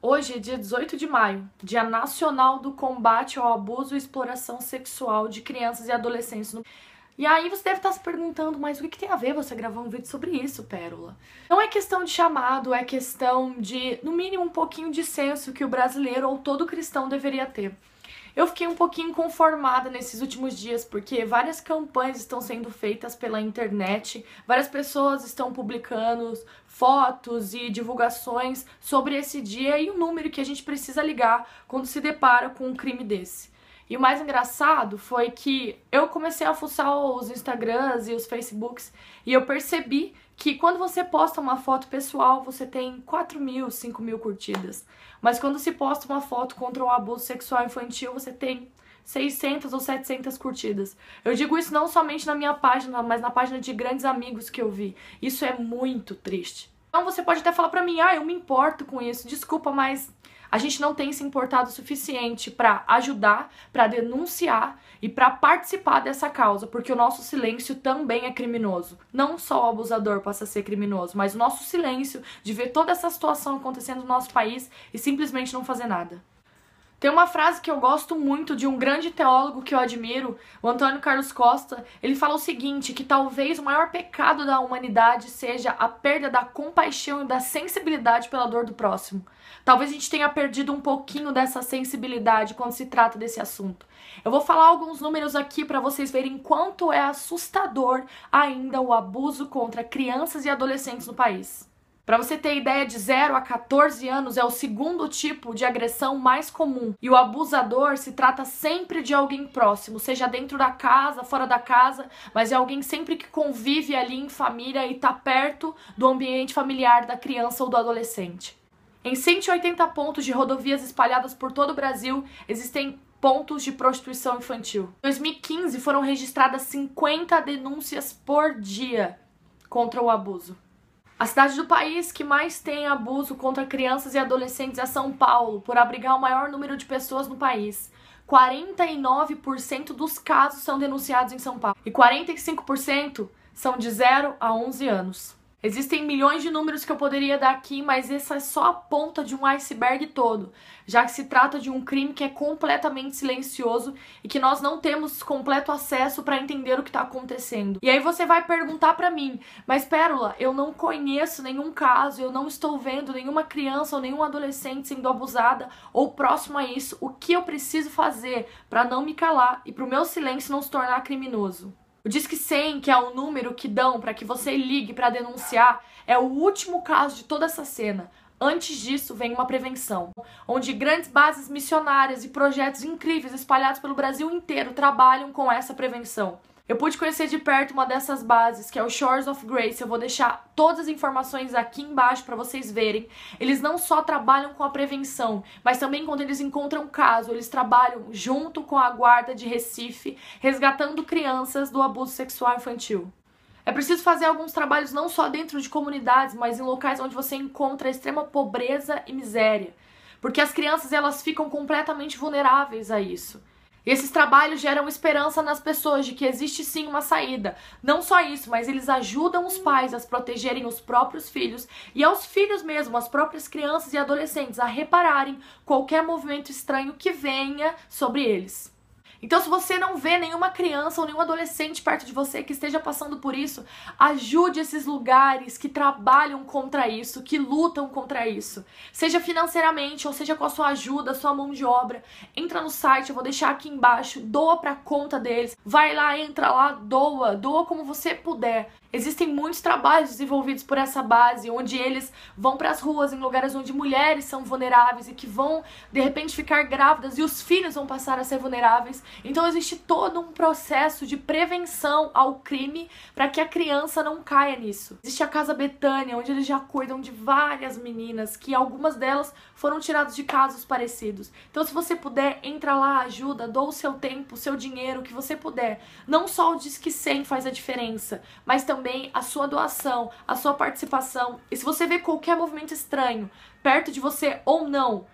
Hoje é dia 18 de maio, Dia Nacional do Combate ao Abuso e Exploração Sexual de Crianças e Adolescentes. E aí você deve estar se perguntando, mas o que tem a ver você gravar um vídeo sobre isso, Pérola? Não é questão de chamado, é questão de, no mínimo, um pouquinho de senso que o brasileiro ou todo cristão deveria ter. Eu fiquei um pouquinho inconformada nesses últimos dias, porque várias campanhas estão sendo feitas pela internet, várias pessoas estão publicando fotos e divulgações sobre esse dia e o número que a gente precisa ligar quando se depara com um crime desse. E o mais engraçado foi que eu comecei a fuçar os Instagrams e os Facebooks e eu percebi que quando você posta uma foto pessoal, você tem 4.000, 5.000 curtidas. Mas quando se posta uma foto contra o abuso sexual infantil, você tem 600 ou 700 curtidas. Eu digo isso não somente na minha página, mas na página de grandes amigos que eu vi. Isso é muito triste. Então você pode até falar pra mim, eu me importo com isso, desculpa, mas a gente não tem se importado o suficiente para ajudar, para denunciar e para participar dessa causa, porque o nosso silêncio também é criminoso. Não só o abusador passa a ser criminoso, mas o nosso silêncio de ver toda essa situação acontecendo no nosso país e simplesmente não fazer nada. Tem uma frase que eu gosto muito de um grande teólogo que eu admiro, o Antônio Carlos Costa. Ele fala o seguinte, que talvez o maior pecado da humanidade seja a perda da compaixão e da sensibilidade pela dor do próximo. Talvez a gente tenha perdido um pouquinho dessa sensibilidade quando se trata desse assunto. Eu vou falar alguns números aqui para vocês verem quanto é assustador ainda o abuso contra crianças e adolescentes no país. Para você ter ideia, de 0 a 14 anos é o segundo tipo de agressão mais comum. E o abusador se trata sempre de alguém próximo, seja dentro da casa, fora da casa, mas é alguém sempre que convive ali em família e está perto do ambiente familiar da criança ou do adolescente. Em 180 pontos de rodovias espalhadas por todo o Brasil, existem pontos de prostituição infantil. Em 2015 foram registradas 50 denúncias por dia contra o abuso. A cidade do país que mais tem abuso contra crianças e adolescentes é São Paulo, por abrigar o maior número de pessoas no país. 49% dos casos são denunciados em São Paulo e 45% são de 0 a 11 anos. Existem milhões de números que eu poderia dar aqui, mas essa é só a ponta de um iceberg todo, já que se trata de um crime que é completamente silencioso e que nós não temos completo acesso para entender o que está acontecendo. E aí você vai perguntar para mim, mas Pérola, eu não conheço nenhum caso, eu não estou vendo nenhuma criança ou nenhum adolescente sendo abusada ou próximo a isso. O que eu preciso fazer para não me calar e para o meu silêncio não se tornar criminoso? O Disque 100, que é o número que dão para que você ligue para denunciar, é o último caso de toda essa cena. Antes disso, vem uma prevenção, onde grandes bases missionárias e projetos incríveis espalhados pelo Brasil inteiro trabalham com essa prevenção. Eu pude conhecer de perto uma dessas bases, que é o Shores of Grace. Eu vou deixar todas as informações aqui embaixo para vocês verem. Eles não só trabalham com a prevenção, mas também quando eles encontram caso, eles trabalham junto com a guarda de Recife, resgatando crianças do abuso sexual infantil. É preciso fazer alguns trabalhos não só dentro de comunidades, mas em locais onde você encontra extrema pobreza e miséria. Porque as crianças, elas ficam completamente vulneráveis a isso. E esses trabalhos geram esperança nas pessoas de que existe sim uma saída. Não só isso, mas eles ajudam os pais a protegerem os próprios filhos e aos filhos mesmo, as próprias crianças e adolescentes, a repararem qualquer movimento estranho que venha sobre eles. Então, se você não vê nenhuma criança ou nenhum adolescente perto de você que esteja passando por isso, ajude esses lugares que trabalham contra isso, que lutam contra isso. Seja financeiramente ou seja com a sua ajuda, a sua mão de obra. Entra no site, eu vou deixar aqui embaixo, doa para a conta deles. Vai lá, entra lá, doa como você puder. Existem muitos trabalhos desenvolvidos por essa base, onde eles vão para as ruas, em lugares onde mulheres são vulneráveis e que vão, de repente, ficar grávidas e os filhos vão passar a ser vulneráveis. Então existe todo um processo de prevenção ao crime para que a criança não caia nisso. Existe a Casa Betânia, onde eles já cuidam de várias meninas, que algumas delas foram tiradas de casos parecidos. Então, se você puder, entra lá, ajuda, doa o seu tempo, o seu dinheiro, o que você puder. Não só o Disque 100 faz a diferença, mas também a sua doação, a sua participação. E se você vê qualquer movimento estranho perto de você ou não,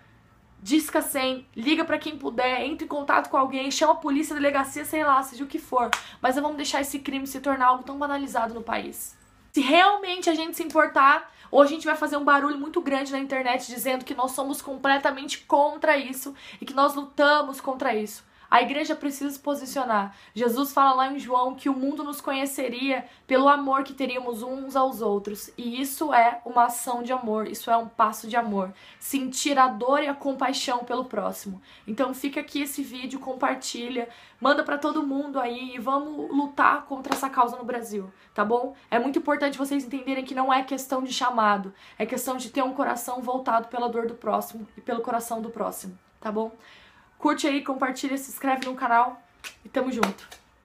disca 100, liga pra quem puder, entre em contato com alguém, chama a polícia, a delegacia, sei lá, seja o que for. Mas não vamos deixar esse crime se tornar algo tão banalizado no país. Se realmente a gente se importar, Hoje a gente vai fazer um barulho muito grande na internet dizendo que nós somos completamente contra isso e que nós lutamos contra isso. A igreja precisa se posicionar. Jesus fala lá em João que o mundo nos conheceria pelo amor que teríamos uns aos outros. E isso é uma ação de amor, isso é um passo de amor. Sentir a dor e a compaixão pelo próximo. Então fica aqui esse vídeo, compartilha, manda pra todo mundo aí e vamos lutar contra essa causa no Brasil, tá bom? É muito importante vocês entenderem que não é questão de chamado, é questão de ter um coração voltado pela dor do próximo e pelo coração do próximo, tá bom? Curte aí, compartilha, se inscreve no canal e tamo junto.